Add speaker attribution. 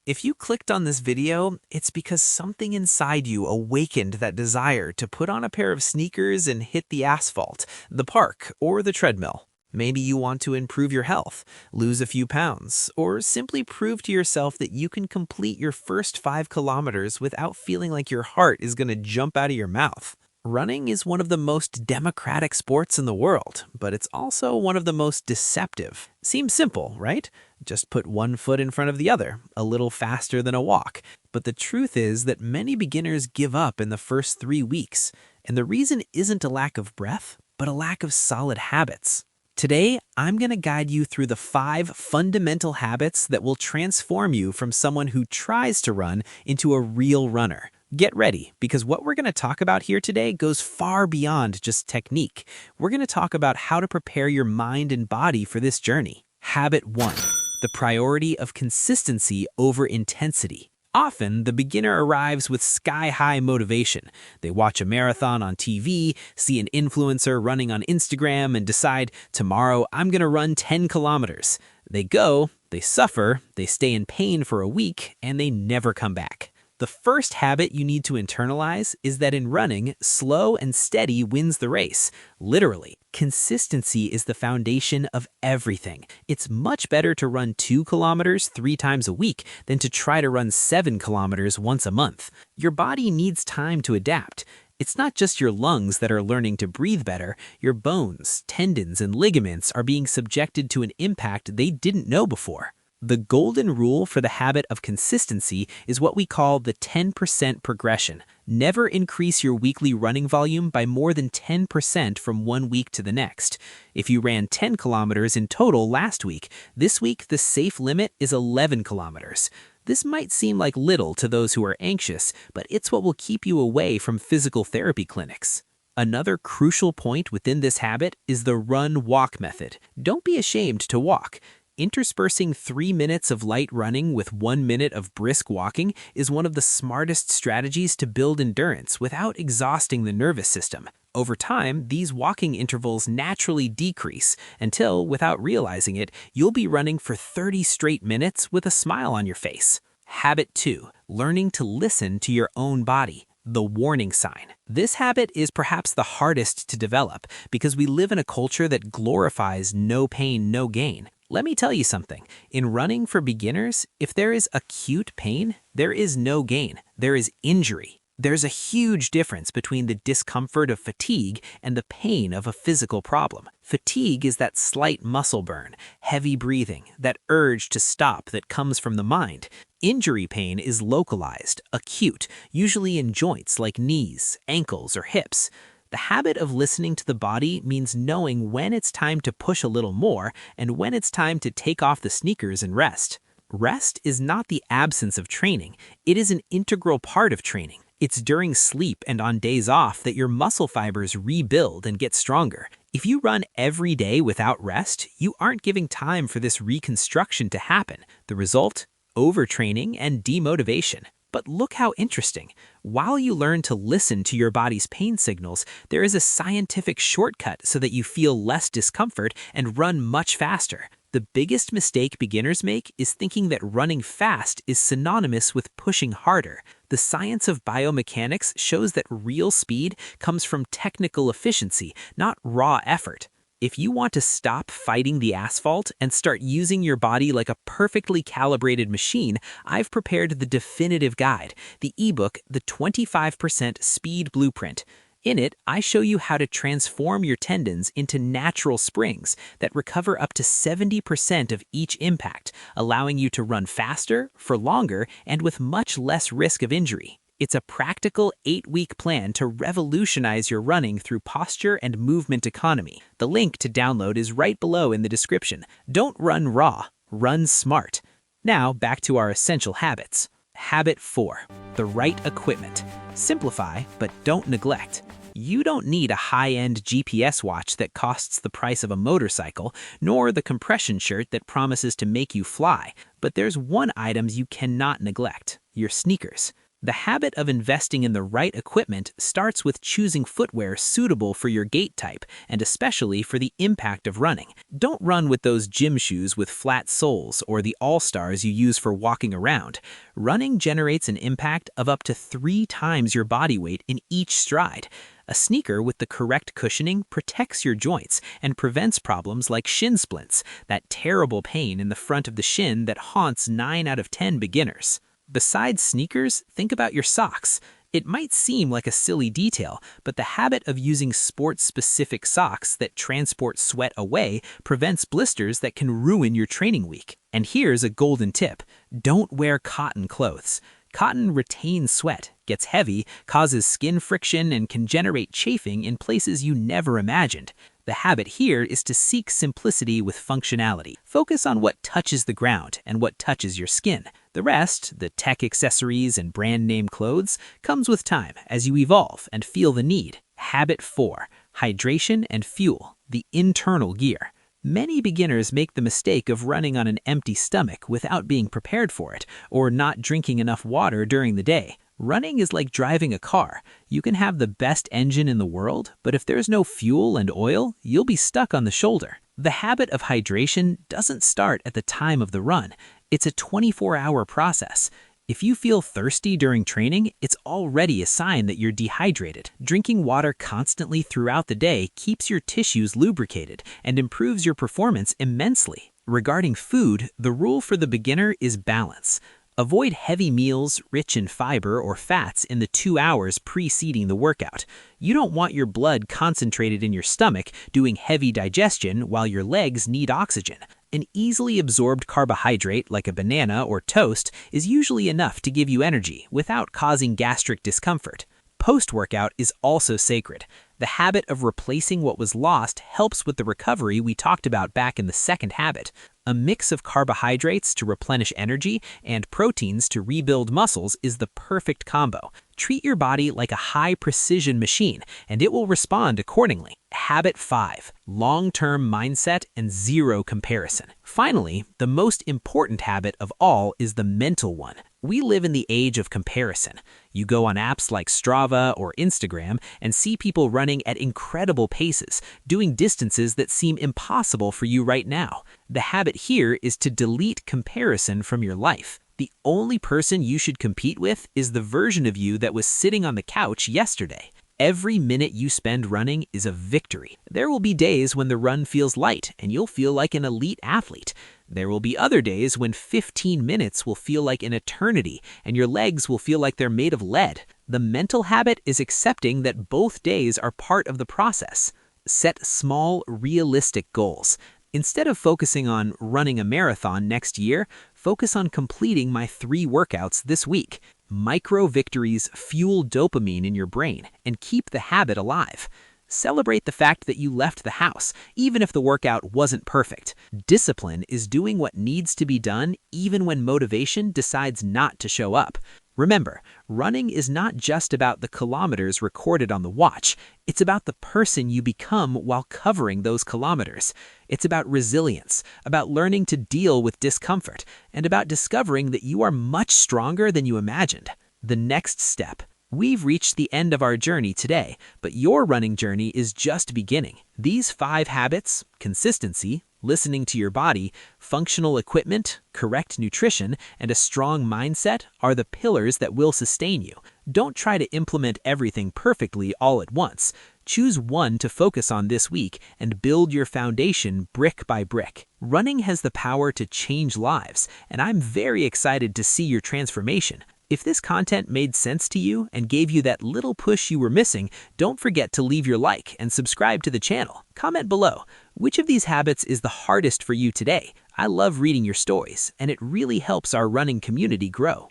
Speaker 1: If you clicked on this video, it's because something inside you awakened that desire to put on a pair of sneakers and hit the asphalt, the park, or the treadmill. Maybe you want to improve your health, lose a few pounds, or simply prove to yourself that you can complete your first 5 kilometers without feeling like your heart is going to jump out of your mouth. Running is one of the most democratic sports in the world, but it's also one of the most deceptive. Seems simple, right? Just put one foot in front of the other, a little faster than a walk. But the truth is that many beginners give up in the first 3 weeks, and the reason isn't a lack of breath, but a lack of solid habits. Today, I'm going to guide you through the 5 fundamental habits that will transform you from someone who tries to run into a real runner. Get ready, because what we're going to talk about here today goes far beyond just technique. We're going to talk about how to prepare your mind and body for this journey. Habit 1. The priority of consistency over intensity. Often, the beginner arrives with sky-high motivation. They watch a marathon on TV, see an influencer running on Instagram, and decide, tomorrow I'm going to run 10 kilometers. They go, they suffer, they stay in pain for a week, and they never come back. The first habit you need to internalize is that in running, slow and steady wins the race. Literally, consistency is the foundation of everything. It's much better to run 2 kilometers 3 times a week than to try to run 7 kilometers once a month. Your body needs time to adapt. It's not just your lungs that are learning to breathe better. Your bones, tendons, and ligaments are being subjected to an impact they didn't know before. The golden rule for the habit of consistency is what we call the 10% progression. Never increase your weekly running volume by more than 10% from one week to the next. If you ran 10 kilometers in total last week, this week the safe limit is 11 kilometers. This might seem like little to those who are anxious, but it's what will keep you away from physical therapy clinics. Another crucial point within this habit is the run-walk method. Don't be ashamed to walk. Interspersing 3 minutes of light running with 1 minute of brisk walking is one of the smartest strategies to build endurance without exhausting the nervous system. Over time, these walking intervals naturally decrease until, without realizing it, you'll be running for 30 straight minutes with a smile on your face. Habit 2. Learning to listen to your own body. The warning sign. This habit is perhaps the hardest to develop because we live in a culture that glorifies no pain, no gain. Let me tell you something. In running for beginners, if there is acute pain, there is no gain. There is injury. There's a huge difference between the discomfort of fatigue and the pain of a physical problem. Fatigue is that slight muscle burn, heavy breathing, that urge to stop that comes from the mind. Injury pain is localized, acute, usually in joints like knees, ankles, or hips. The habit of listening to the body means knowing when it's time to push a little more and when it's time to take off the sneakers and rest. Rest is not the absence of training. It is an integral part of training. It's during sleep and on days off that your muscle fibers rebuild and get stronger. If you run every day without rest, you aren't giving time for this reconstruction to happen. The result? Overtraining and demotivation. But look how interesting. While you learn to listen to your body's pain signals, there is a scientific shortcut so that you feel less discomfort and run much faster. The biggest mistake beginners make is thinking that running fast is synonymous with pushing harder. The science of biomechanics shows that real speed comes from technical efficiency, not raw effort. If you want to stop fighting the asphalt and start using your body like a perfectly calibrated machine, I've prepared the definitive guide, the ebook, The 25% Speed Blueprint. In it, I show you how to transform your tendons into natural springs that recover up to 70% of each impact, allowing you to run faster, for longer, and with much less risk of injury. It's a practical 8-week plan to revolutionize your running through posture and movement economy. The link to download is right below in the description. Don't run raw, run smart. Now, back to our essential habits. Habit 4. The right equipment. Simplify, but don't neglect. You don't need a high-end GPS watch that costs the price of a motorcycle, nor the compression shirt that promises to make you fly. But there's one item you cannot neglect: your sneakers. The habit of investing in the right equipment starts with choosing footwear suitable for your gait type, and especially for the impact of running. Don't run with those gym shoes with flat soles or the All-Stars you use for walking around. Running generates an impact of up to 3 times your body weight in each stride. A sneaker with the correct cushioning protects your joints and prevents problems like shin splints, that terrible pain in the front of the shin that haunts 9 out of 10 beginners. Besides sneakers, think about your socks. It might seem like a silly detail, but the habit of using sports-specific socks that transport sweat away prevents blisters that can ruin your training week. And here's a golden tip: don't wear cotton clothes. Cotton retains sweat, gets heavy, causes skin friction, and can generate chafing in places you never imagined. The habit here is to seek simplicity with functionality. Focus on what touches the ground and what touches your skin. The rest, the tech accessories and brand name clothes, comes with time as you evolve and feel the need. Habit 4. Hydration and fuel, the internal gear. Many beginners make the mistake of running on an empty stomach without being prepared for it, or not drinking enough water during the day. Running is like driving a car. You can have the best engine in the world, but if there's no fuel and oil, you'll be stuck on the shoulder. The habit of hydration doesn't start at the time of the run. It's a 24-hour process. If you feel thirsty during training, it's already a sign that you're dehydrated. Drinking water constantly throughout the day keeps your tissues lubricated and improves your performance immensely. Regarding food, the rule for the beginner is balance. Avoid heavy meals rich in fiber or fats in the 2 hours preceding the workout. You don't want your blood concentrated in your stomach doing heavy digestion while your legs need oxygen. An easily absorbed carbohydrate like a banana or toast is usually enough to give you energy without causing gastric discomfort. Post-workout is also sacred. The habit of replacing what was lost helps with the recovery we talked about back in the second habit. A mix of carbohydrates to replenish energy and proteins to rebuild muscles is the perfect combo. Treat your body like a high-precision machine, and it will respond accordingly. Habit 5. Long-term mindset and zero comparison. Finally, the most important habit of all is the mental one. We live in the age of comparison. You go on apps like Strava or Instagram and see people running at incredible paces, doing distances that seem impossible for you right now. The habit here is to delete comparison from your life. The only person you should compete with is the version of you that was sitting on the couch yesterday. Every minute you spend running is a victory. There will be days when the run feels light and you'll feel like an elite athlete. There will be other days when 15 minutes will feel like an eternity and your legs will feel like they're made of lead. The mental habit is accepting that both days are part of the process. Set small, realistic goals. Instead of focusing on running a marathon next year, focus on completing my 3 workouts this week. Micro victories fuel dopamine in your brain and keep the habit alive. Celebrate the fact that you left the house, even if the workout wasn't perfect. Discipline is doing what needs to be done even when motivation decides not to show up. Remember, running is not just about the kilometers recorded on the watch. It's about the person you become while covering those kilometers. It's about resilience, about learning to deal with discomfort, and about discovering that you are much stronger than you imagined. The next step. We've reached the end of our journey today, but your running journey is just beginning. These 5 habits, consistency, listening to your body, functional equipment, correct nutrition, and a strong mindset are the pillars that will sustain you. Don't try to implement everything perfectly all at once. Choose one to focus on this week and build your foundation brick by brick. Running has the power to change lives, and I'm very excited to see your transformation. If this content made sense to you and gave you that little push you were missing, don't forget to leave your like and subscribe to the channel. Comment below, which of these habits is the hardest for you today? I love reading your stories, and it really helps our running community grow.